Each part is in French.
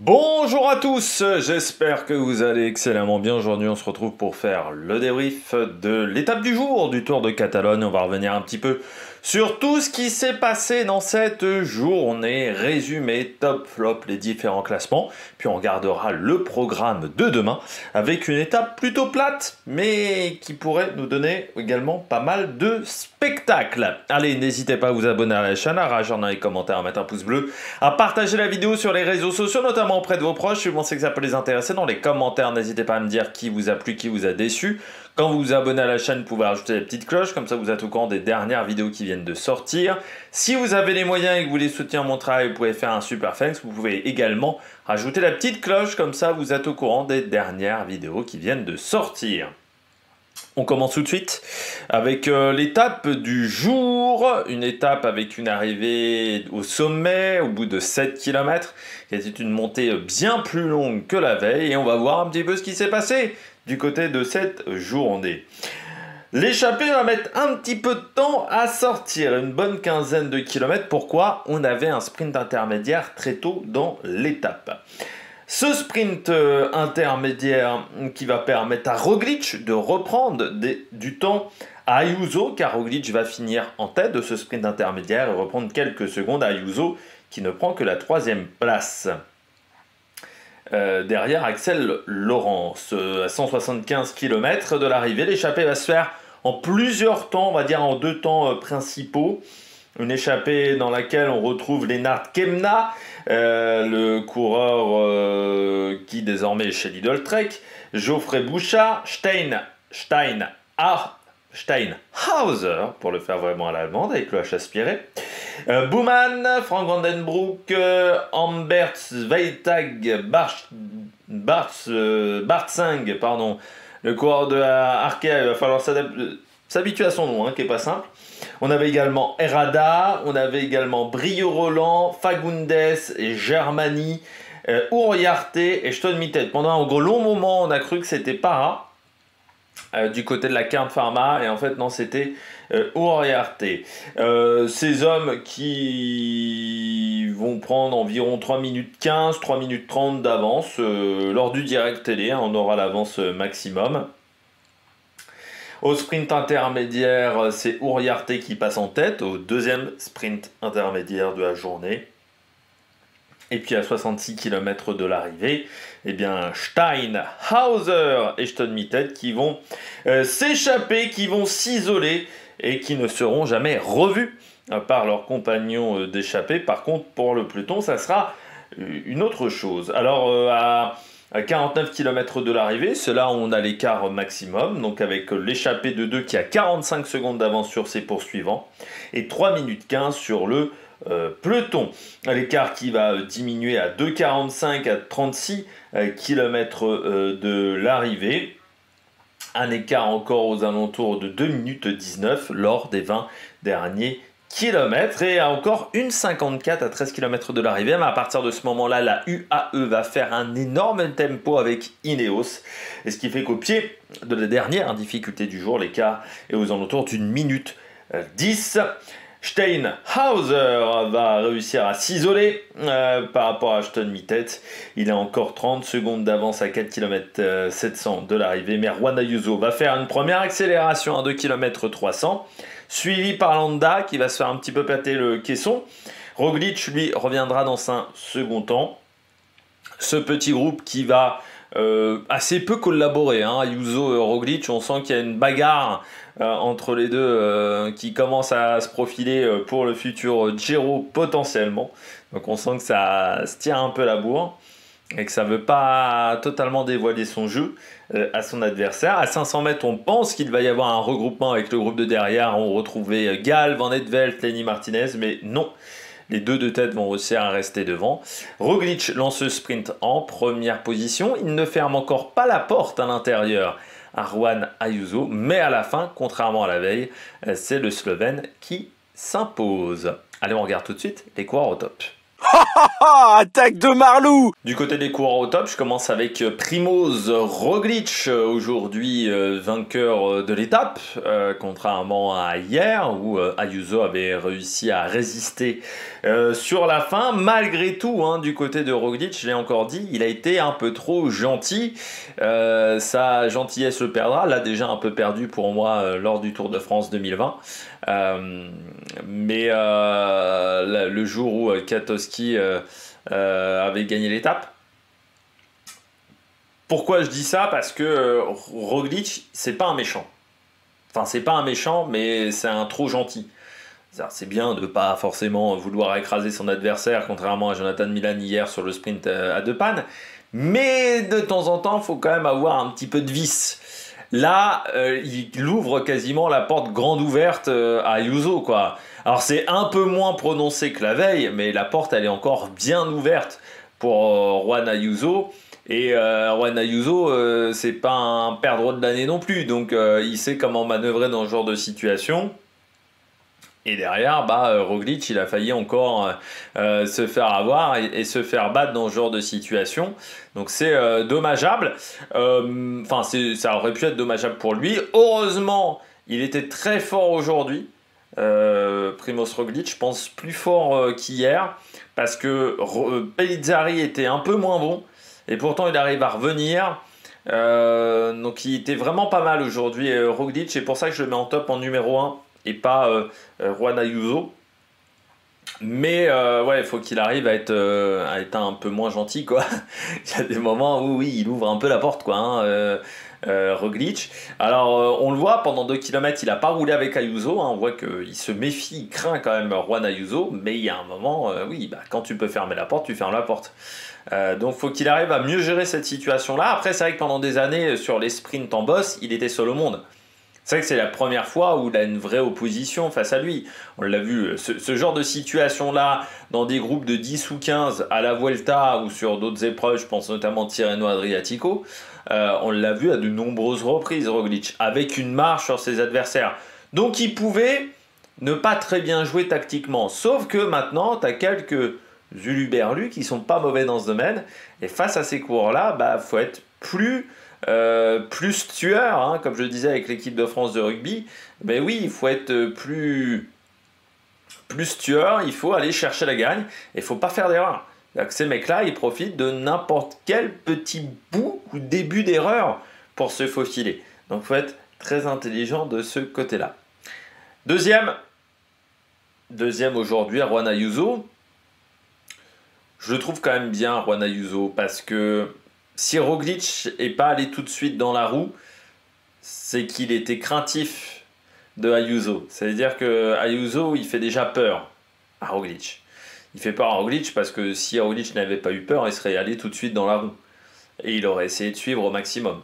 Bonjour à tous, j'espère que vous allez excellemment bien. Aujourd'hui on se retrouve pour faire le débrief de l'étape du jour du Tour de Catalogne. On va revenir un petit peu sur tout ce qui s'est passé dans cette journée, résumé, top, flop, les différents classements. Puis on regardera le programme de demain avec une étape plutôt plate mais qui pourrait nous donner également pas mal de spectacles. Allez, n'hésitez pas à vous abonner à la chaîne, à réagir dans les commentaires, à mettre un pouce bleu, à partager la vidéo sur les réseaux sociaux, notamment auprès de vos proches. Si vous pensez que ça peut les intéresser, dans les commentaires, n'hésitez pas à me dire qui vous a plu, qui vous a déçu. Quand vous vous abonnez à la chaîne, vous pouvez rajouter la petite cloche, comme ça vous êtes au courant des dernières vidéos qui viennent de sortir. Si vous avez les moyens et que vous voulez soutenir mon travail, vous pouvez faire un super thanks. Vous pouvez également rajouter la petite cloche, comme ça vous êtes au courant des dernières vidéos qui viennent de sortir. On commence tout de suite avec l'étape du jour, une étape avec une arrivée au sommet au bout de 7 km, qui était une montée bien plus longue que la veille, et on va voir un petit peu ce qui s'est passé du côté de cette journée. L'échappée va mettre un petit peu de temps à sortir, une bonne quinzaine de kilomètres. Pourquoi? On avait un sprint intermédiaire très tôt dans l'étape. Ce sprint intermédiaire qui va permettre à Roglic de reprendre du temps à Ayuso, car Roglic va finir en tête de ce sprint intermédiaire et reprendre quelques secondes à Ayuso qui ne prend que la 3e place. Derrière Axel Laurence, à 175 km de l'arrivée, l'échappée va se faire en plusieurs temps, on va dire en 2 temps principaux. Une échappée dans laquelle on retrouve Lennart Kemna, le coureur qui désormais est chez Lidl Trek, Geoffrey Bouchard, Steinhauser, pour le faire vraiment à l'allemande avec le H aspiré, Bouman, Frank Vandenbroek, Ambert Zweitag, Bartsing, pardon, le coureur de Arkea. Il va falloir s'habituer à son nom, qui n'est pas simple. On avait également Herrada, on avait également Brio-Roland, Fagundes, et Germany, Uriarte et Stone-Mitted. Pendant un long moment, on a cru que c'était Para, du côté de la Kern Pharma, et en fait non, c'était Uriarte. Ces hommes qui vont prendre environ 3 minutes 15, 3 minutes 30 d'avance lors du direct télé, on aura l'avance maximum. Au sprint intermédiaire, c'est Uriarte qui passe en tête, au 2e sprint intermédiaire de la journée. Et puis à 66 km de l'arrivée, eh bien Steinhauser et Stone-Mitted qui vont s'échapper, qui vont s'isoler et qui ne seront jamais revus par leurs compagnons d'échappée. Par contre, pour le peloton, ça sera une autre chose. Alors à 49 km de l'arrivée, c'est là où on a l'écart maximum, donc avec l'échappée de 2 qui a 45 secondes d'avance sur ses poursuivants et 3 minutes 15 sur le peloton. L'écart qui va diminuer à 2,45 à 36 km de l'arrivée. Un écart encore aux alentours de 2 minutes 19 lors des 20 derniers kilomètres, et encore une 54 à 13 km de l'arrivée. Mais à partir de ce moment-là, la UAE va faire un énorme tempo avec Ineos, et ce qui fait qu'au pied de la dernière difficulté du jour, l'écart est aux alentours d'une minute 10. Steinhauser va réussir à s'isoler par rapport à Stone-Mitted. Il a encore 30 secondes d'avance à 4 km 700 de l'arrivée. Mais Juan Ayuso va faire une première accélération à 2 km 300, suivi par Landa qui va se faire un petit peu pâter le caisson. Roglic, lui, reviendra dans un second temps. Ce petit groupe qui va assez peu collaborer, Ayuso et Roglic, on sent qu'il y a une bagarre entre les deux qui commence à se profiler pour le futur Giro potentiellement. Donc on sent que ça se tire un peu la bourre et que ça ne veut pas totalement dévoiler son jeu à son adversaire. À 500 mètres, on pense qu'il va y avoir un regroupement avec le groupe de derrière. On retrouvait Gal, Van Etvelt, Lenny Martinez, mais non. Les deux de tête vont réussir à rester devant. Roglic lance ce sprint en première position. Il ne ferme encore pas la porte à l'intérieur à Juan Ayuso, mais à la fin, contrairement à la veille, c'est le Slovène qui s'impose. Allez, on regarde tout de suite les coureurs au top. Attaque de Marlou! Du côté des coureurs au top, je commence avec Primoz Roglic, aujourd'hui vainqueur de l'étape, contrairement à hier où Ayuso avait réussi à résister sur la fin. Malgré tout, hein, du côté de Roglic, je l'ai encore dit, il a été un peu trop gentil. Sa gentillesse le perdra, l'a déjà un peu perdu pour moi lors du Tour de France 2020. Mais le jour où Katowski avait gagné l'étape. Pourquoi je dis ça? Parce que Roglic, c'est pas un méchant. Enfin, c'est pas un méchant, mais c'est un trop gentil. C'est bien de pas forcément vouloir écraser son adversaire, contrairement à Jonathan Milan hier sur le sprint à deux pannes. Mais de temps en temps, il faut quand même avoir un petit peu de vice. Là, il ouvre quasiment la porte grande ouverte à Ayuso, quoi. Alors c'est un peu moins prononcé que la veille, mais la porte elle est encore bien ouverte pour Juan Ayuso. Et Juan Ayuso, c'est pas un perdreau de l'année non plus, donc il sait comment manœuvrer dans ce genre de situation. Et derrière, Roglic, il a failli encore se faire avoir et se faire battre dans ce genre de situation. Donc c'est dommageable. Enfin, ça aurait pu être dommageable pour lui. Heureusement, il était très fort aujourd'hui. Primoz Roglic, je pense plus fort qu'hier. Parce que Pellizzari était un peu moins bon. Et pourtant, il arrive à revenir. Donc il était vraiment pas mal aujourd'hui, Roglic. C'est pour ça que je le mets en top en numéro 1. Et pas Juan Ayuso. Mais ouais, il faut qu'il arrive à être un peu moins gentil, quoi. Il y a des moments où oui, il ouvre un peu la porte, quoi, hein, Roglic. Alors on le voit, pendant 2 km, il n'a pas roulé avec Ayuso, hein. On voit qu'il se méfie, il craint quand même Juan Ayuso. Mais il y a un moment, oui, quand tu peux fermer la porte, tu fermes la porte. Donc faut qu'il arrive à mieux gérer cette situation-là. Après, c'est vrai que pendant des années, sur les sprints en boss, il était seul au monde. C'est vrai que c'est la première fois où il a une vraie opposition face à lui. On l'a vu, ce genre de situation-là, dans des groupes de 10 ou 15 à la Vuelta ou sur d'autres épreuves, je pense notamment Tirreno Adriatico, on l'a vu à de nombreuses reprises, Roglic, avec une marge sur ses adversaires. Donc il pouvait ne pas très bien jouer tactiquement. Sauf que maintenant, tu as quelques uluberlus qui sont pas mauvais dans ce domaine. Et face à ces coureurs-là, faut être plus tueur, hein, comme je le disais avec l'équipe de France de rugby. Ben oui, il faut être plus tueur, il faut aller chercher la gagne, et il faut pas faire d'erreur. Ces mecs-là, ils profitent de n'importe quel petit bout ou début d'erreur pour se faufiler. Donc il faut être très intelligent de ce côté-là. Deuxième aujourd'hui, Juan Ayuso. Je le trouve quand même bien, Juan Ayuso, parce que si Roglic n'est pas allé tout de suite dans la roue, c'est qu'il était craintif de Ayuso. C'est-à-dire que Ayuso, il fait déjà peur à Roglic. Il fait peur à Roglic parce que si Roglic n'avait pas eu peur, il serait allé tout de suite dans la roue. Et il aurait essayé de suivre au maximum.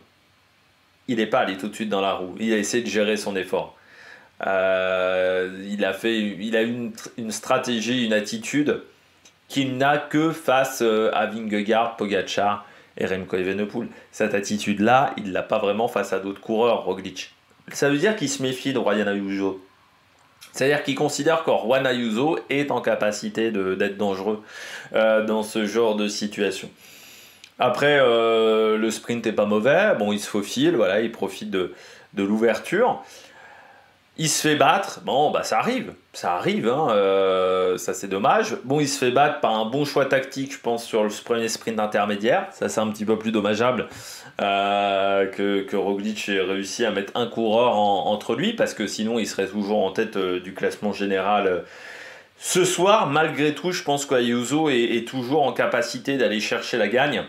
Il n'est pas allé tout de suite dans la roue. Il a essayé de gérer son effort. Il a eu une stratégie, une attitude qu'il n'a que face à Vingegaard, Pogačar et Remco Evenepoel. Cette attitude-là, il ne l'a pas vraiment face à d'autres coureurs, Roglic. Ça veut dire qu'il se méfie de Juan Ayuso. C'est-à-dire qu'il considère que Juan Ayuso est en capacité d'être dangereux dans ce genre de situation. Après, le sprint n'est pas mauvais. Bon, il se faufile, voilà, il profite de l'ouverture. Il se fait battre, bon ça arrive, hein, ça c'est dommage. Bon, il se fait battre par un bon choix tactique, je pense, sur le premier sprint intermédiaire. Ça c'est un petit peu plus dommageable que Roglic ait réussi à mettre un coureur entre lui, parce que sinon il serait toujours en tête du classement général. Ce soir, malgré tout, je pense qu'Ayuso est toujours en capacité d'aller chercher la gagne.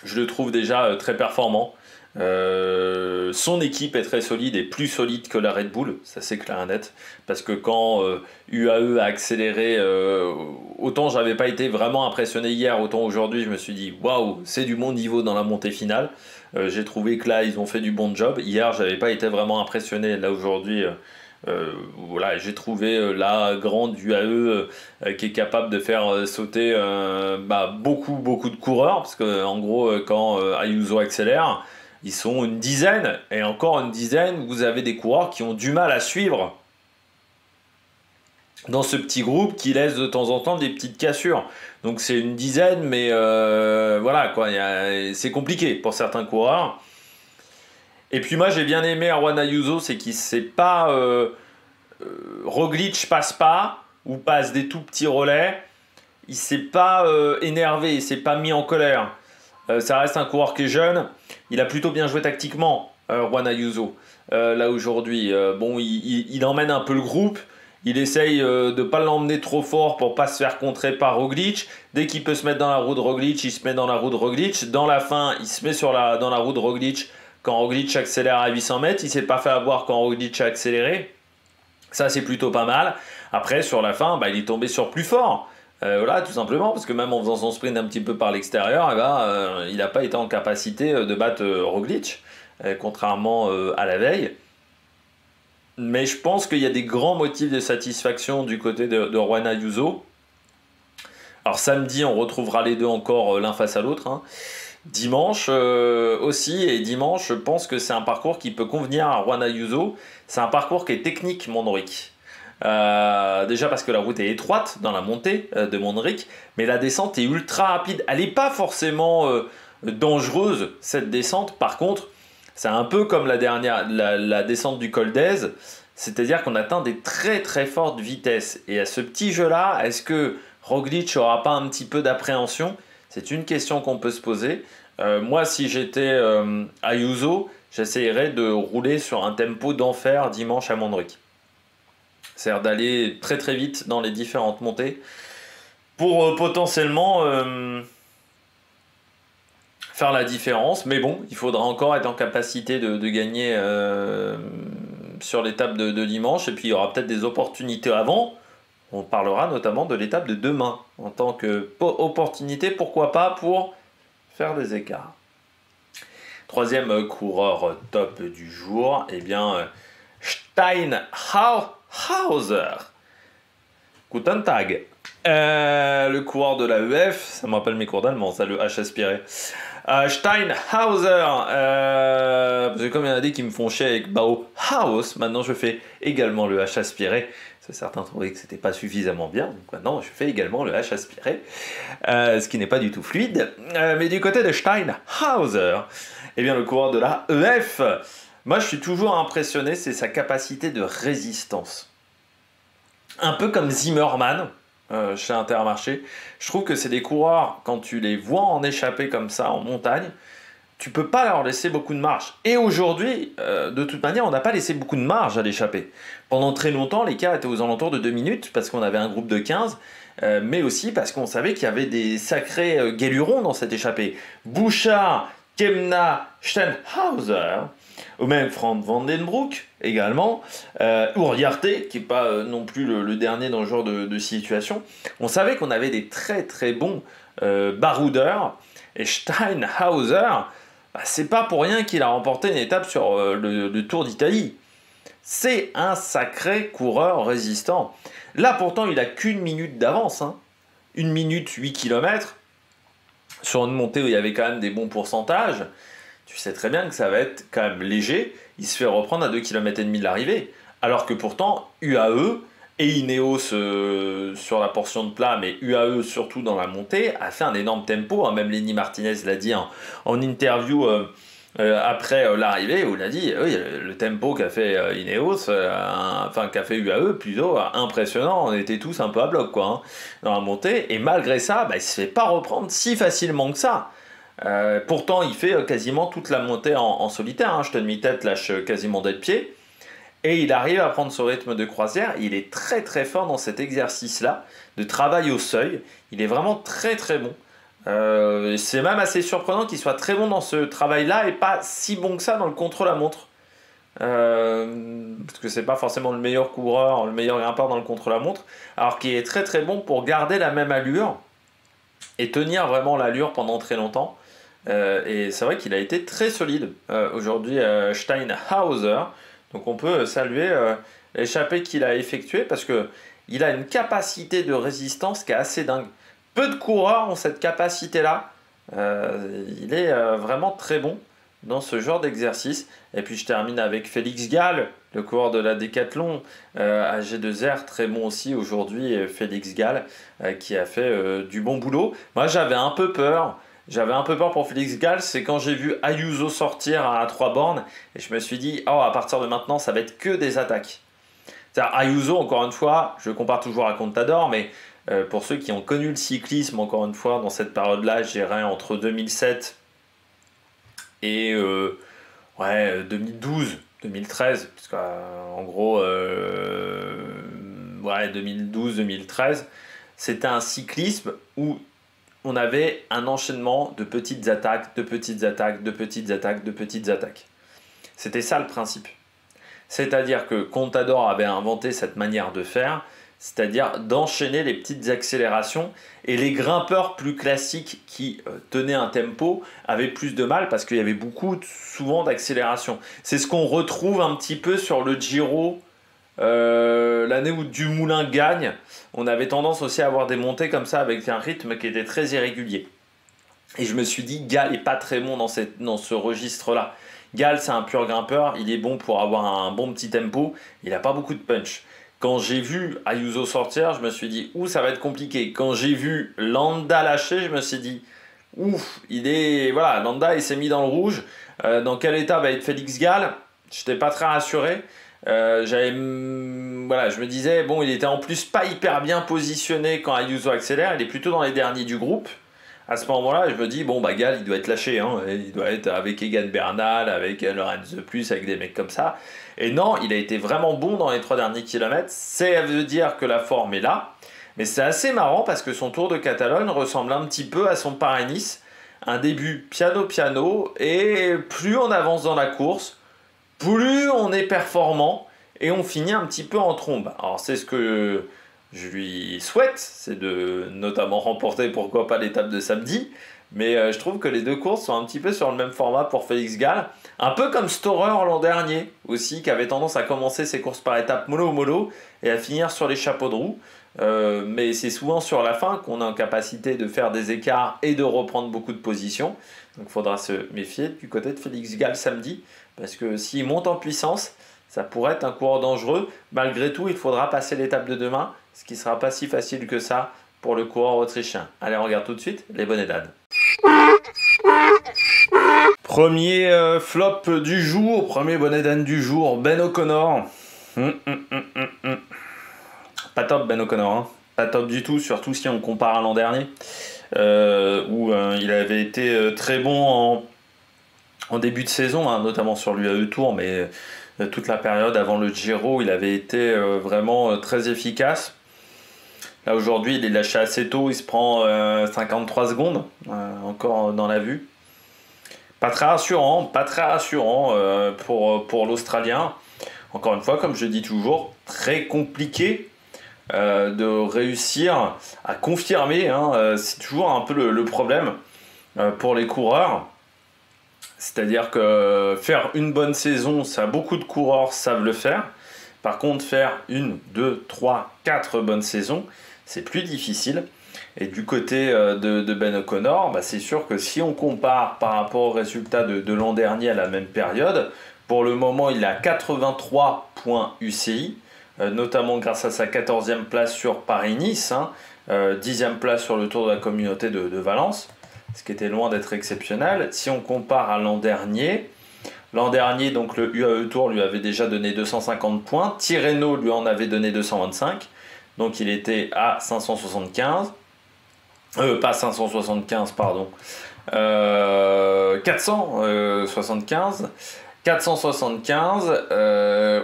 Je le trouve déjà très performant. Son équipe est très solide et plus solide que la Red Bull, ça c'est clair et net, parce que quand UAE a accéléré, autant j'avais pas été vraiment impressionné hier, autant aujourd'hui je me suis dit waouh, c'est du bon niveau dans la montée finale. J'ai trouvé que là ils ont fait du bon job. Hier j'avais pas été vraiment impressionné, là aujourd'hui voilà, j'ai trouvé la grande UAE qui est capable de faire sauter beaucoup de coureurs, parce que en gros quand Ayuso accélère, ils sont une dizaine, et encore une dizaine, vous avez des coureurs qui ont du mal à suivre dans ce petit groupe qui laisse de temps en temps des petites cassures. Donc c'est une dizaine, mais voilà, quoi, c'est compliqué pour certains coureurs. Et puis moi j'ai bien aimé Erwan Ayuso, c'est qu'il sait pas... Roglic passe pas, ou passe des tout petits relais. Il s'est pas énervé, il s'est pas mis en colère. Ça reste un coureur qui est jeune. Il a plutôt bien joué tactiquement, Juan Ayuso. Là aujourd'hui, bon, il emmène un peu le groupe. Il essaye de ne pas l'emmener trop fort pour pas se faire contrer par Roglic. Dès qu'il peut se mettre dans la roue de Roglic, il se met dans la roue de Roglic. Dans la fin, il se met dans la roue de Roglic quand Roglic accélère à 800 mètres. Il s'est pas fait avoir quand Roglic a accéléré. Ça, c'est plutôt pas mal. Après, sur la fin, bah, il est tombé sur plus fort. Voilà, tout simplement, parce que même en faisant son sprint un petit peu par l'extérieur, eh ben, il n'a pas été en capacité de battre Roglic, contrairement à la veille. Mais je pense qu'il y a des grands motifs de satisfaction du côté de Juan Ayuso. Alors samedi, on retrouvera les deux encore l'un face à l'autre, hein. Dimanche aussi, et dimanche, je pense que c'est un parcours qui peut convenir à Juan Ayuso. C'est un parcours qui est technique, Mondrick. Déjà parce que la route est étroite dans la montée de Mondrick, mais la descente est ultra rapide. Elle n'est pas forcément dangereuse, cette descente. Par contre, c'est un peu comme la descente du Col d'Èze, c'est-à-dire qu'on atteint des très très fortes vitesses. Et à ce petit jeu-là, est-ce que Roglic n'aura pas un petit peu d'appréhension? C'est une question qu'on peut se poser. Moi, si j'étais Ayuso, j'essayerais de rouler sur un tempo d'enfer dimanche à Mondrick. C'est-à-dire d'aller très très vite dans les différentes montées pour potentiellement faire la différence. Mais bon, il faudra encore être en capacité de gagner sur l'étape de dimanche. Et puis il y aura peut-être des opportunités avant. On parlera notamment de l'étape de demain en tant qu'opportunité, pourquoi pas, pour faire des écarts. Troisième coureur top du jour, eh bien Steinhauser. Guten Tag. Le coureur de la EF, ça me rappelle mes cours d'allemand, ça, le H aspiré. Steinhauser, parce que comme il y en a des qui me font chier avec Bauhaus, maintenant je fais également le H aspiré. Parce que certains trouvaient que c'était pas suffisamment bien, donc maintenant je fais également le H aspiré, ce qui n'est pas du tout fluide. Mais du côté de Steinhauser, eh bien le coureur de la EF, moi je suis toujours impressionné, c'est sa capacité de résistance. Un peu comme Zimmerman chez Intermarché. Je trouve que c'est des coureurs, quand tu les vois en échappée comme ça en montagne, tu peux pas leur laisser beaucoup de marge. Et aujourd'hui, de toute manière, on n'a pas laissé beaucoup de marge à l'échappée. Pendant très longtemps, l'écart était aux alentours de 2 minutes, parce qu'on avait un groupe de 15, mais aussi parce qu'on savait qu'il y avait des sacrés guélurons dans cette échappée. Bouchard, Kemna, Steinhauser, ou même Frank Vandenbroek également, Uriarte, qui n'est pas non plus le dernier dans ce genre de situation. On savait qu'on avait des très très bons baroudeurs, et Steinhauser, bah, c'est pas pour rien qu'il a remporté une étape sur le Tour d'Italie. C'est un sacré coureur résistant. Là pourtant il a qu'une minute d'avance, hein. 1 minute 8 km, sur une montée où il y avait quand même des bons pourcentages. Tu sais très bien que ça va être quand même léger. Il se fait reprendre à 2,5 km de l'arrivée. Alors que pourtant, UAE et Ineos sur la portion de plat, mais UAE surtout dans la montée, a fait un énorme tempo. Même Lenny Martinez l'a dit en interview après l'arrivée, où il a dit oui, le tempo qu'a fait Ineos, qu'a fait UAE, plutôt impressionnant. On était tous un peu à bloc, quoi, hein, dans la montée. Et malgré ça, bah, il ne se fait pas reprendre si facilement que ça. Pourtant, il fait quasiment toute la montée en solitaire, hein. Je te demi-tête, lâche quasiment d'être pied. Et il arrive à prendre ce rythme de croisière. Il est très très fort dans cet exercice-là, de travail au seuil. Il est vraiment très très bon. C'est même assez surprenant qu'il soit très bon dans ce travail-là et pas si bon que ça dans le contre-la-montre. Parce que c'est pas forcément le meilleur coureur, le meilleur grimpeur dans le contre-la-montre. Alors qu'il est très très bon pour garder la même allure et tenir vraiment l'allure pendant très longtemps. Et c'est vrai qu'il a été très solide aujourd'hui, Steinhauser. Donc on peut saluer l'échappée qu'il a effectuée parce qu'il a une capacité de résistance qui est assez dingue. Peu de coureurs ont cette capacité-là. Il est vraiment très bon. dans ce genre d'exercice. Et puis je termine avec Félix Gall, le coureur de la Décathlon, à G2R, très bon aussi aujourd'hui, Félix Gall, qui a fait du bon boulot. Moi j'avais un peu peur. J'avais un peu peur pour Félix Gall, c'est quand j'ai vu Ayuso sortir à 3 bornes, et je me suis dit, oh, à partir de maintenant, ça va être que des attaques. C'est-à-dire, Ayuso, encore une fois, je compare toujours à Contador, mais pour ceux qui ont connu le cyclisme, encore une fois, dans cette période-là, je dirais entre 2007 et 2012, 2013, parce qu'en gros, 2012-2013, c'était un cyclisme où on avait un enchaînement de petites attaques, de petites attaques, de petites attaques, de petites attaques. C'était ça le principe. C'est-à-dire que Contador avait inventé cette manière de faire, c'est-à-dire d'enchaîner les petites accélérations, et les grimpeurs plus classiques qui tenaient un tempo avaient plus de mal parce qu'il y avait souvent d'accélération. C'est ce qu'on retrouve un petit peu sur le Giro, l'année où Dumoulin gagne. On avait tendance aussi à avoir des montées comme ça avec un rythme qui était très irrégulier. Et je me suis dit, Gall n'est pas très bon dans ce registre-là. Gall, c'est un pur grimpeur, il est bon pour avoir un bon petit tempo, il n'a pas beaucoup de punch. Quand j'ai vu Ayuso sortir, je me suis dit, ça va être compliqué. Quand j'ai vu Landa lâcher, je me suis dit, Landa il s'est mis dans le rouge. Dans quel état va être Félix Gall? Je n'étais pas très rassuré. Je me disais, il était en plus pas hyper bien positionné quand Ayuso accélère, il est plutôt dans les derniers du groupe. À ce moment-là, je me dis, Gall, il doit être lâché, hein. Il doit être avec Egan Bernal, avec Lorenz de Plus, avec des mecs comme ça. Et non, il a été vraiment bon dans les 3 derniers kilomètres. Ça veut dire que la forme est là. Mais c'est assez marrant parce que son Tour de Catalogne ressemble un petit peu à son Paris-Nice. Un début piano-piano, et plus on avance dans la course, plus on est performant et on finit un petit peu en trombe. Alors c'est ce que je lui souhaite, c'est de notamment remporter pourquoi pas l'étape de samedi, mais je trouve que les deux courses sont un petit peu sur le même format pour Félix Gall, un peu comme Storer l'an dernier aussi, qui avait tendance à commencer ses courses par étapes mollo et à finir sur les chapeaux de roue. Mais c'est souvent sur la fin qu'on est en capacité de faire des écarts et de reprendre beaucoup de positions. Donc il faudra se méfier du côté de Félix Gall samedi, parce que s'il monte en puissance, ça pourrait être un coureur dangereux. Malgré tout, il faudra passer l'étape de demain, ce qui ne sera pas si facile que ça pour le coureur autrichien. Allez, on regarde tout de suite les bonnets d'âne. Premier flop du jour, premier bonnet d'âne du jour, Ben O'Connor. Pas top Ben O'Connor, hein. Pas top du tout, surtout si on compare à l'an dernier, où il avait été très bon en début de saison, hein, notamment sur l'UAE Tour, mais toute la période avant le Giro, il avait été vraiment très efficace. Là aujourd'hui, il est lâché assez tôt, il se prend 53 secondes, encore dans la vue. Pas très rassurant pour l'Australien. Encore une fois, comme je dis toujours, très compliqué de réussir à confirmer, hein, c'est toujours un peu le problème pour les coureurs. C'est-à-dire que faire une bonne saison, ça, beaucoup de coureurs savent le faire. Par contre, faire 1, 2, 3, 4 bonnes saisons, c'est plus difficile. Et du côté de Ben O'Connor, c'est sûr que si on compare par rapport aux résultats de l'an dernier à la même période, pour le moment, il a 83 points UCI, notamment grâce à sa 14e place sur Paris-Nice, 10e place sur le Tour de la Communauté de Valence, ce qui était loin d'être exceptionnel. Si on compare à l'an dernier, donc le UAE Tour lui avait déjà donné 250 points, Tirreno lui en avait donné 225, donc il était à 575, pas 575, pardon, 475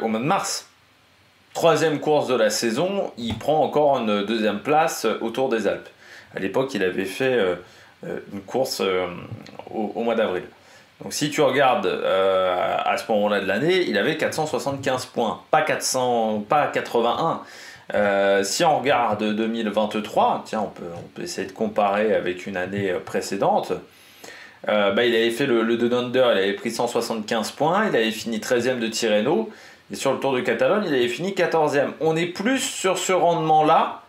au mois de mars. Troisième course de la saison, il prend encore une deuxième place au Tour des Alpes. À l'époque, il avait fait une course au mois d'avril. Donc si tu regardes à ce moment-là de l'année, il avait 475 points, pas 81. Si on regarde 2023, tiens, on peut essayer de comparer avec une année précédente. Il avait fait le Down Under, il avait pris 175 points, il avait fini 13e de Tirreno, et sur le Tour de Catalogne, il avait fini 14e. On est plus sur ce rendement-là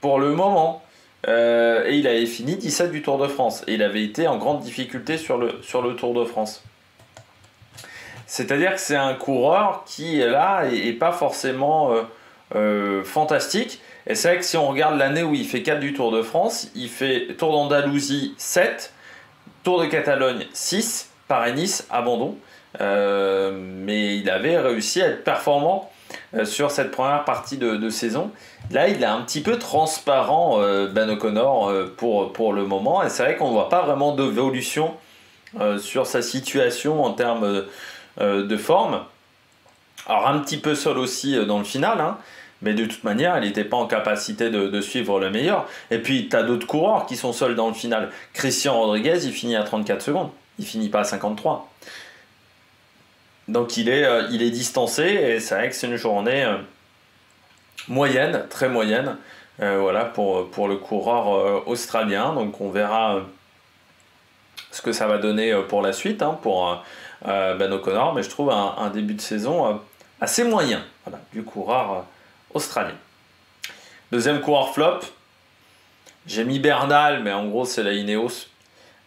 pour le moment. Et il avait fini 17 du Tour de France. Et il avait été en grande difficulté sur le Tour de France. C'est-à-dire que c'est un coureur qui, là, est pas forcément fantastique. Et c'est vrai que si on regarde l'année où il fait 4 du Tour de France, il fait Tour d'Andalousie 7, Tour de Catalogne 6, Paris-Nice, abandon. Mais il avait réussi à être performant sur cette première partie de saison. Là, il est un petit peu transparent, Ben O'Connor, pour le moment. Et c'est vrai qu'on ne voit pas vraiment d'évolution sur sa situation en termes de forme. Alors, un petit peu seul aussi dans le final, hein, mais de toute manière, il n'était pas en capacité de suivre le meilleur. Et puis, tu as d'autres coureurs qui sont seuls dans le final. Christian Rodriguez, il finit à 34 secondes. Il finit pas à 53. Donc, il est distancé et c'est vrai que c'est une journée moyenne, très moyenne, voilà, pour le coureur australien. Donc, on verra ce que ça va donner pour la suite, hein, pour Ben O'Connor. Mais je trouve un début de saison assez moyen, voilà, du coureur australien. Deuxième coureur flop, j'ai mis Bernal, mais en gros c'est la Ineos.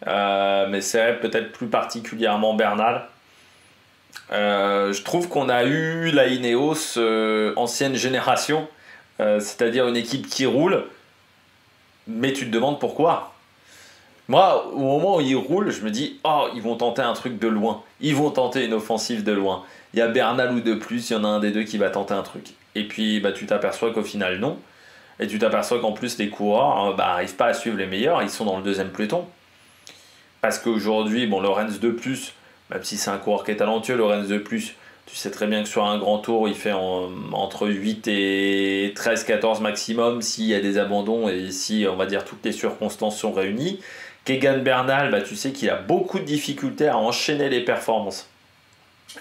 Mais c'est peut-être plus particulièrement Bernal. Je trouve qu'on a eu la Ineos ancienne génération, c'est-à-dire une équipe qui roule, mais tu te demandes pourquoi. Moi, au moment où ils roulent, je me dis, oh, ils vont tenter un truc de loin, ils vont tenter une offensive de loin. Il y a Bernal ou de plus, il y en a un des deux qui va tenter un truc. Et puis bah, tu t'aperçois qu'au final non. Et tu t'aperçois qu'en plus les coureurs n'arrivent pas à suivre les meilleurs, ils sont dans le deuxième peloton. Parce qu'aujourd'hui, bon, Lorenz de plus, même si c'est un coureur qui est talentueux, Lorenz de plus, tu sais très bien que sur un grand tour, il fait entre 8 et 13, 14 maximum s'il y a des abandons et si, on va dire, toutes les circonstances sont réunies. Kegan Bernal, bah, tu sais qu'il a beaucoup de difficultés à enchaîner les performances.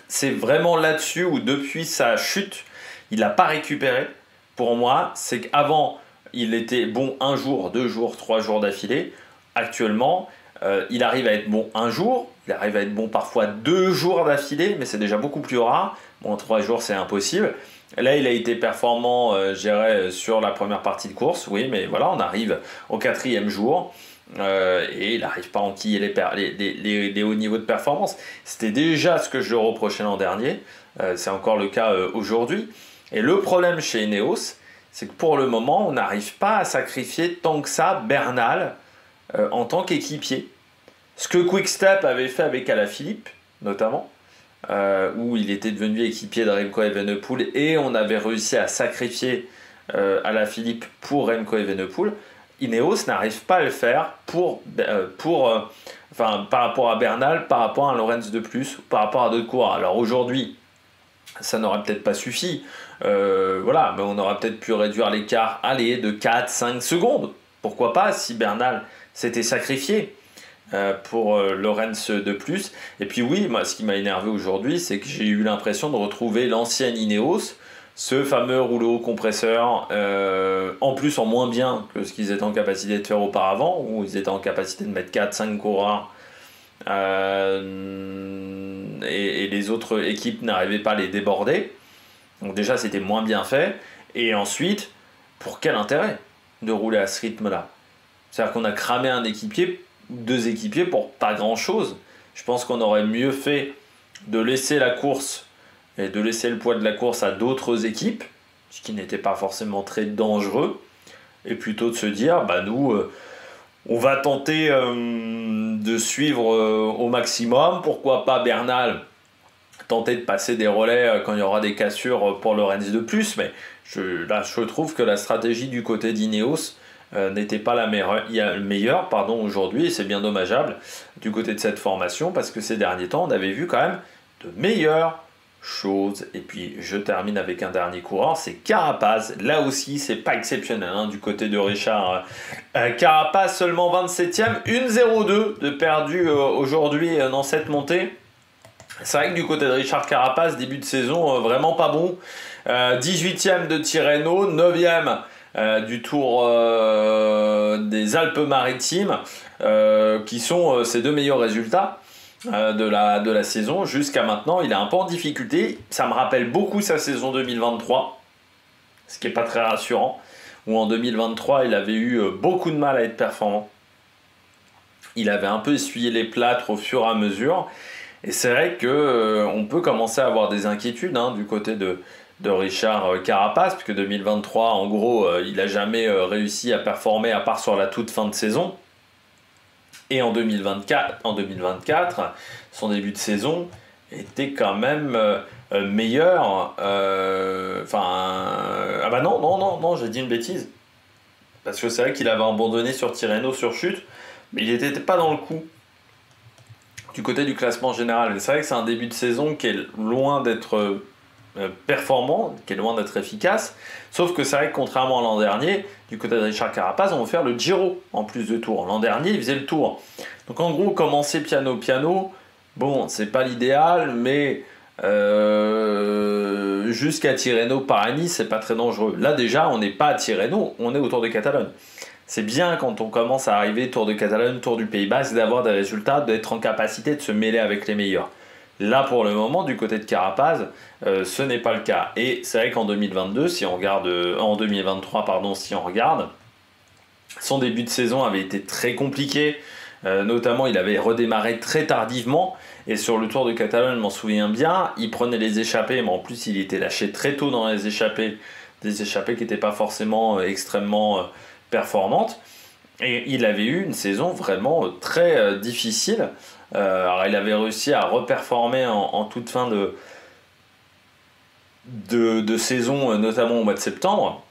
C'est vraiment là-dessus où depuis sa chute, il n'a pas récupéré. Pour moi, c'est qu'avant, il était bon un jour, 2 jours, 3 jours d'affilée. Actuellement, il arrive à être bon un jour, il arrive à être bon parfois 2 jours d'affilée, mais c'est déjà beaucoup plus rare. Bon, 3 jours, c'est impossible. Là, il a été performant, je dirais, sur la première partie de course, oui, mais voilà, on arrive au 4e jour. Et il n'arrive pas à enquiller les hauts niveaux de performance. C'était déjà ce que je le reprochais l'an dernier. C'est encore le cas aujourd'hui. Et le problème chez Ineos, c'est que pour le moment, on n'arrive pas à sacrifier tant que ça Bernal en tant qu'équipier. Ce que Quick-Step avait fait avec Alaphilippe, notamment, où il était devenu équipier de Remco Evenepoel et on avait réussi à sacrifier Alaphilippe pour Remco Evenepoel. Ineos n'arrive pas à le faire par rapport à Bernal, par rapport à Lorenz de plus, par rapport à d'autres coureurs. Alors aujourd'hui, ça n'aurait peut-être pas suffi, voilà, mais on aurait peut-être pu réduire l'écart de 4-5 secondes. Pourquoi pas si Bernal s'était sacrifié pour Lorenz de plus. Et puis oui, moi ce qui m'a énervé aujourd'hui, c'est que j'ai eu l'impression de retrouver l'ancienne Ineos, ce fameux rouleau compresseur, en plus en moins bien que ce qu'ils étaient en capacité de faire auparavant, où ils étaient en capacité de mettre 4-5 coureurs et les autres équipes n'arrivaient pas à les déborder. Donc déjà c'était moins bien fait. Et ensuite, pour quel intérêt de rouler à ce rythme-là? C'est-à-dire qu'on a cramé un équipier, 2 équipiers pour pas grand-chose. Je pense qu'on aurait mieux fait de laisser la course et de laisser le poids de la course à d'autres équipes, ce qui n'était pas forcément très dangereux, et plutôt de se dire, bah nous, on va tenter de suivre au maximum, pourquoi pas Bernal, tenter de passer des relais quand il y aura des cassures pour Lorenz de plus, mais je trouve que la stratégie du côté d'Ineos n'était pas la meilleure aujourd'hui, et c'est bien dommageable du côté de cette formation, parce que ces derniers temps, on avait vu quand même de meilleures chose. Et puis je termine avec un dernier coureur, c'est Carapaz. Là aussi c'est pas exceptionnel du côté de Richard Carapaz, seulement 27ème, 1,02 de perdu aujourd'hui dans cette montée. C'est vrai que du côté de Richard Carapaz, début de saison vraiment pas bon. 18ème de Tirreno, 9ème du Tour des Alpes-Maritimes, qui sont ses 2 meilleurs résultats de la saison. Jusqu'à maintenant, il est un peu en difficulté. Ça me rappelle beaucoup sa saison 2023, ce qui n'est pas très rassurant, où en 2023, il avait eu beaucoup de mal à être performant. Il avait un peu essuyé les plâtres au fur et à mesure. Et c'est vrai que on peut commencer à avoir des inquiétudes hein, du côté de Richard Carapace, puisque 2023, en gros, il n'a jamais réussi à performer à part sur la toute fin de saison. Et en 2024, son début de saison était quand même meilleur. Ah bah non, j'ai dit une bêtise. Parce que c'est vrai qu'il avait abandonné sur Tirreno sur chute, mais il n'était pas dans le coup du côté du classement général. C'est vrai que c'est un début de saison qui est loin d'être performant, qui est loin d'être efficace. Sauf que c'est vrai que contrairement à l'an dernier, du côté de Richard Carapace, on va faire le Giro en plus de Tour. L'an dernier, il faisait le Tour. Donc en gros, commencer piano, bon, c'est pas l'idéal, mais jusqu'à Tirreno-Paris-Nice, c'est pas très dangereux. Là déjà, on n'est pas à Tirreno, on est au Tour de Catalogne. C'est bien quand on commence à arriver Tour de Catalogne, Tour du Pays Basque, d'avoir des résultats, d'être en capacité de se mêler avec les meilleurs. Là, pour le moment, du côté de Carapaz, ce n'est pas le cas. Et c'est vrai qu'en 2022, si on regarde, en 2023, pardon, si on regarde, son début de saison avait été très compliqué. Notamment, il avait redémarré très tardivement. Et sur le Tour de Catalogne, je m'en souviens bien, il prenait les échappées, mais en plus, il était lâché très tôt dans les échappées. Des échappées qui n'étaient pas forcément extrêmement performantes. Et il avait eu une saison vraiment très difficile. Alors il avait réussi à reperformer en toute fin de saison, notamment au mois de septembre,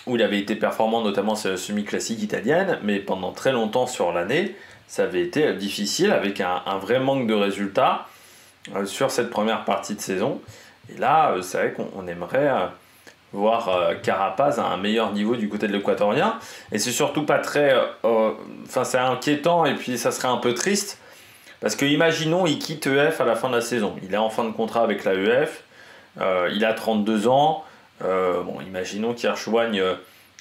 où il avait été performant notamment sur la semi-classique italienne, mais pendant très longtemps sur l'année, ça avait été difficile avec un vrai manque de résultats sur cette première partie de saison. Et là, c'est vrai qu'on aimerait voir Carapaz à un meilleur niveau du côté de l'équatorien. Et c'est surtout pas très... c'est inquiétant et puis ça serait un peu triste. Parce que imaginons, il quitte EF à la fin de la saison. Il est en fin de contrat avec la EF. Il a 32 ans. Imaginons qu'il rejoigne...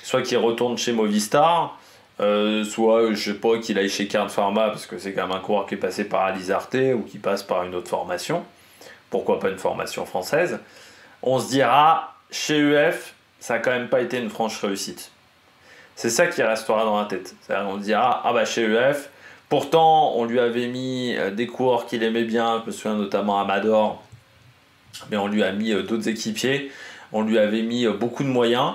soit qu'il retourne chez Movistar, soit, je sais pas, qu'il aille chez Kern Pharma, parce que c'est quand même un coureur qui est passé par Alizarte, ou qui passe par une autre formation. Pourquoi pas une formation française? On se dira... Chez EF, ça n'a quand même pas été une franche réussite. C'est ça qui restera dans la tête. On dira, ah bah chez EF, pourtant on lui avait mis des coureurs qu'il aimait bien, je me souviens notamment Amador, mais on lui a mis d'autres équipiers, on lui avait mis beaucoup de moyens,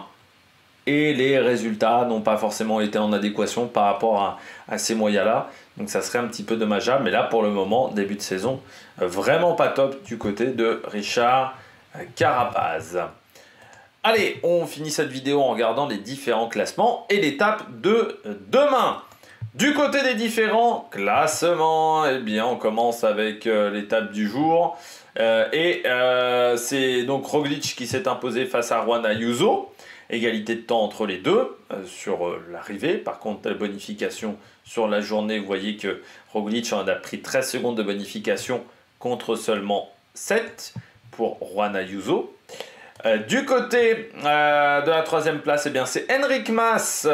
et les résultats n'ont pas forcément été en adéquation par rapport à ces moyens-là. Donc ça serait un petit peu dommageable, mais là pour le moment, début de saison, vraiment pas top du côté de Richard Carapaz. Allez, on finit cette vidéo en regardant les différents classements et l'étape de demain. Du côté des différents classements, eh bien, on commence avec l'étape du jour. C'est donc Roglic qui s'est imposé face à Juan Ayuso. Égalité de temps entre les deux sur l'arrivée. Par contre, la bonification sur la journée, vous voyez que Roglic en a pris 13 secondes de bonification contre seulement 7 pour Juan Ayuso. Du côté de la troisième place, eh bien, c'est Enric Mas,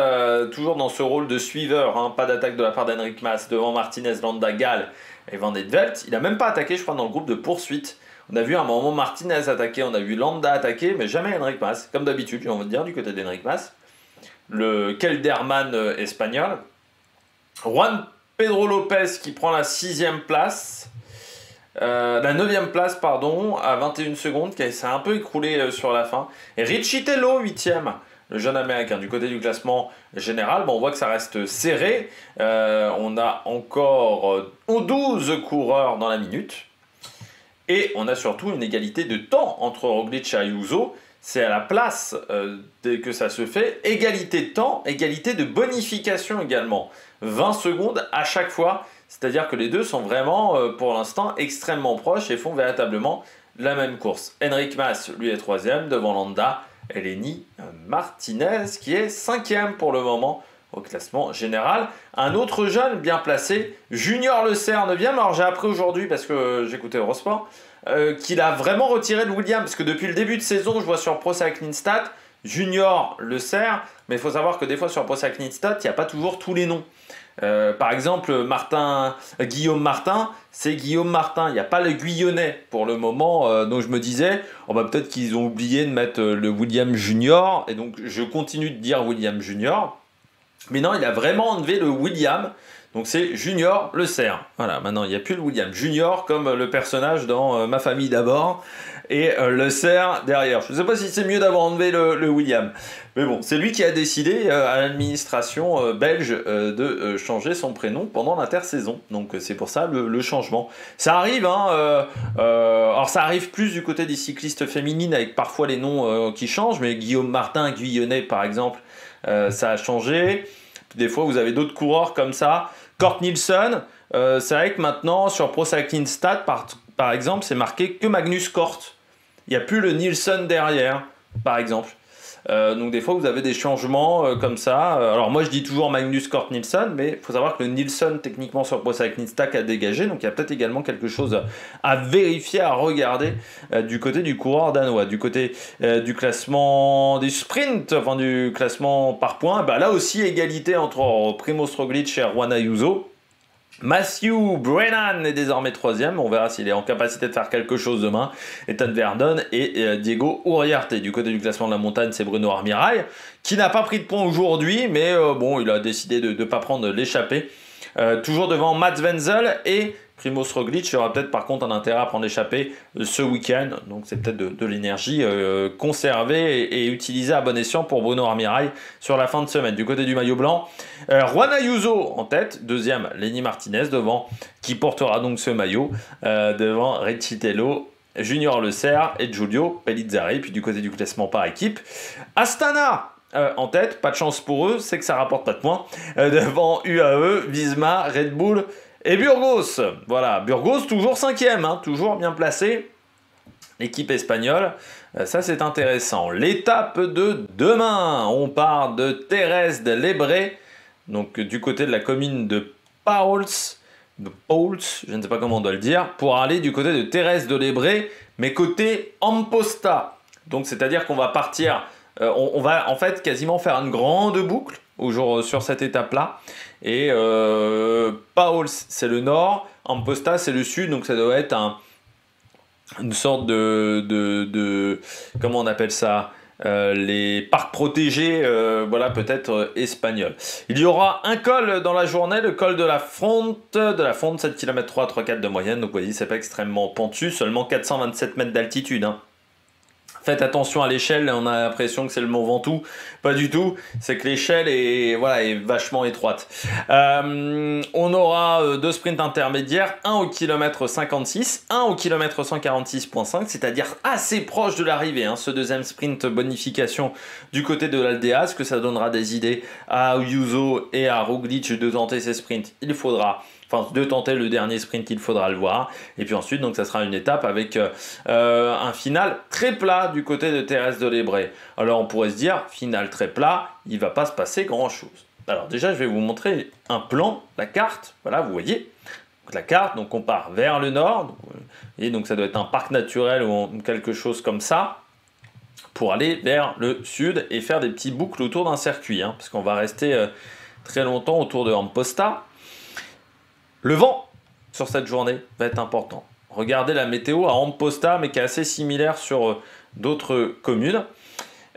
toujours dans ce rôle de suiveur, hein, pas d'attaque de la part d'Enric Mas devant Martinez, Landa, Gall et Van den Velt. Il n'a même pas attaqué, je crois, dans le groupe de poursuite. On a vu à un moment Martinez attaquer, on a vu Landa attaquer, mais jamais Enric Mas, comme d'habitude, on va dire, du côté d'Enric Mas. Le Kelderman espagnol. Juan Pedro Lopez qui prend la 6e place. La 9e place, pardon, à 21 secondes, qui s'est un peu écroulé sur la fin. Et Richie Tello, 8e, le jeune américain. Du côté du classement général, on voit que ça reste serré. On a encore 12 coureurs dans la minute. Et on a surtout une égalité de temps entre Roglic et Ayuso. C'est à la place que ça se fait. Égalité de temps, égalité de bonification également. 20 secondes à chaque fois. C'est-à-dire que les deux sont vraiment, pour l'instant, extrêmement proches et font véritablement la même course. Enric Mas, lui, est 3e, devant Landa et Lenny Martinez, qui est 5e pour le moment au classement général. Un autre jeune bien placé, Junior Le Serre, 9e. Alors j'ai appris aujourd'hui, parce que j'écoutais Eurosport, qu'il a vraiment retiré le William, parce que depuis le début de saison, je vois sur Pro Cycling Stats, Junior Le Serre, mais il faut savoir que des fois sur Pro Cycling Stats, il n'y a pas toujours tous les noms. Par exemple, Guillaume Martin, c'est Guillaume Martin. Il n'y a pas le Guyonnais pour le moment. Donc je me disais, peut-être qu'ils ont oublié de mettre le William Junior. Et donc je continue de dire William Junior. Mais non, il a vraiment enlevé le William. Donc c'est Junior le cerf. Voilà, maintenant il n'y a plus le William. Junior comme le personnage dans Ma famille d'abord et le cerf derrière. Je ne sais pas si c'est mieux d'avoir enlevé le William. Mais bon, c'est lui qui a décidé à l'administration belge de changer son prénom pendant l'intersaison. Donc c'est pour ça le changement. Ça arrive, hein. Alors ça arrive plus du côté des cyclistes féminines avec parfois les noms qui changent. Mais Guillaume Martin, Guyonnet par exemple, ça a changé. Des fois vous avez d'autres coureurs comme ça. Kort Nielsen, c'est vrai que maintenant sur Pro Cycling Stats par exemple, c'est marqué que Magnus Kort. Il n'y a plus le Nielsen derrière, par exemple. Donc des fois, vous avez des changements comme ça. Alors moi, je dis toujours Magnus Kort Nielsen, mais il faut savoir que le Nielsen, techniquement, sur Pro Cycling Stats a dégagé. Donc il y a peut-être également quelque chose à vérifier, à regarder du côté du coureur danois. Du côté du classement des sprints, enfin du classement par points, bah, là aussi, égalité entre Primoz Roglic et Juan Ayuso. Matthew Brennan est désormais 3e, on verra s'il est en capacité de faire quelque chose demain. Ethan Verdon et Diego Uriarte. Du côté du classement de la montagne, c'est Bruno Armirail, qui n'a pas pris de points aujourd'hui, mais bon, il a décidé de ne pas prendre l'échappée. Toujours devant Mats Wenzel et Primoz Roglic. Il y aura peut-être par contre un intérêt à prendre l'échappée ce week-end. Donc c'est peut-être de l'énergie conservée et utilisée à bon escient pour Bruno Armirail sur la fin de semaine. Du côté du maillot blanc, Juan Ayuso en tête, deuxième Lenny Martinez devant, qui portera donc ce maillot devant Recitello, Junior Le Cerf et Giulio Pellizzari. Puis du côté du classement par équipe, Astana en tête, pas de chance pour eux, c'est que ça rapporte pas de points, devant UAE, Visma, Red Bull et Burgos. Voilà, Burgos toujours 5e, hein, toujours bien placé. L'équipe espagnole, ça c'est intéressant. L'étape de demain, on part de Terres de l'Ebre, donc du côté de la commune de Pauls, je ne sais pas comment on doit le dire, pour aller du côté de Terres de l'Ebre, mais côté Amposta. Donc c'est-à-dire qu'on va partir, on va en fait quasiment faire une grande boucle sur cette étape-là. Et Pauls, c'est le nord, Amposta, c'est le sud, donc ça doit être une sorte de comment on appelle ça, les parcs protégés, voilà, peut-être espagnols. Il y aura un col dans la journée, le col de la Fonte, 7 km 3,4 de moyenne, donc vous voyez, c'est pas extrêmement pentu, seulement 427 mètres d'altitude, hein. Faites attention à l'échelle, on a l'impression que c'est le Mont Ventoux. Pas du tout, c'est que l'échelle est vachement étroite. On aura deux sprints intermédiaires, un au kilomètre 56, un au kilomètre 146.5, c'est-à-dire assez proche de l'arrivée. Hein, ce deuxième sprint bonification du côté de l'Aldea, ce que ça donnera des idées à Ayuso et à Roglic de tenter ces sprints. Il faudra... Enfin, de tenter le dernier sprint, il faudra le voir. Et puis ensuite, donc, ça sera une étape avec un final très plat du côté de Terres de l'Ebre. Alors, on pourrait se dire, final très plat, il ne va pas se passer grand-chose. Alors déjà, je vais vous montrer un plan, la carte. Voilà, vous voyez. Donc, la carte, donc on part vers le nord. Et donc, ça doit être un parc naturel ou quelque chose comme ça, pour aller vers le sud et faire des petits boucles autour d'un circuit. Hein, parce qu'on va rester très longtemps autour de Amposta. Le vent sur cette journée va être important. Regardez la météo à Amposta, mais qui est assez similaire sur d'autres communes.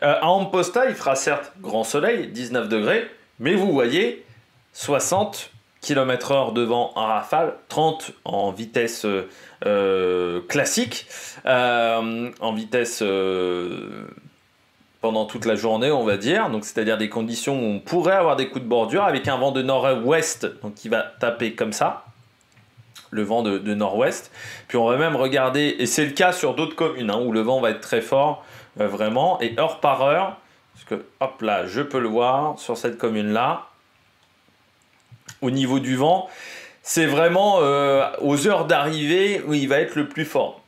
À Amposta, il fera certes grand soleil, 19 degrés, mais vous voyez 60 km/h de vent en rafale, 30 en vitesse classique, en vitesse pendant toute la journée, on va dire. Donc, c'est-à-dire des conditions où on pourrait avoir des coups de bordure avec un vent de nord-ouest, donc qui va taper comme ça, le vent de nord-ouest. Puis on va même regarder, et c'est le cas sur d'autres communes, hein, où le vent va être très fort, vraiment, et heure par heure, parce que, hop là, je peux le voir sur cette commune-là, au niveau du vent, c'est vraiment aux heures d'arrivée où il va être le plus fort.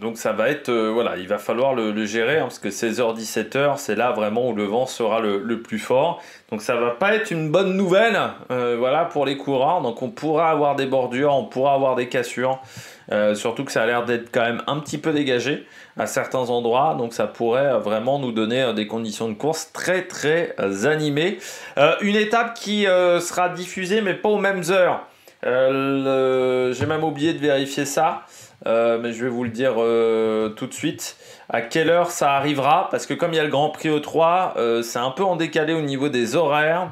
Donc ça va être, voilà, il va falloir le gérer, hein, parce que 16h, 17h, c'est là vraiment où le vent sera le plus fort. Donc ça va pas être une bonne nouvelle, voilà, pour les coureurs. Donc on pourra avoir des bordures, on pourra avoir des cassures, surtout que ça a l'air d'être quand même un petit peu dégagé à certains endroits. Donc ça pourrait vraiment nous donner des conditions de course très très animées. Une étape qui sera diffusée, mais pas aux mêmes heures. J'ai même oublié de vérifier ça. Mais je vais vous le dire tout de suite à quelle heure ça arrivera, parce que comme il y a le Grand Prix E3, c'est un peu en décalé au niveau des horaires.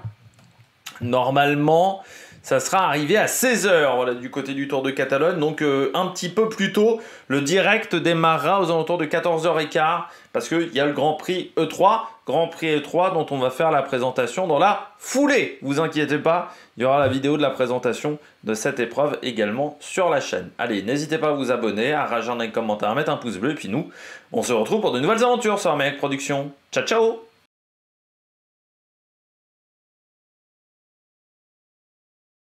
Normalement ça sera arrivé à 16h voilà, du côté du Tour de Catalogne. Donc un petit peu plus tôt, le direct démarrera aux alentours de 14h15 parce qu'il y a le Grand Prix E3. Grand Prix E3 dont on va faire la présentation dans la foulée. Vous inquiétez pas, il y aura la vidéo de la présentation de cette épreuve également sur la chaîne. Allez, n'hésitez pas à vous abonner, à rager un like, commentaire, à mettre un pouce bleu. Et puis nous, on se retrouve pour de nouvelles aventures sur Armeniac Productions. Ciao, ciao!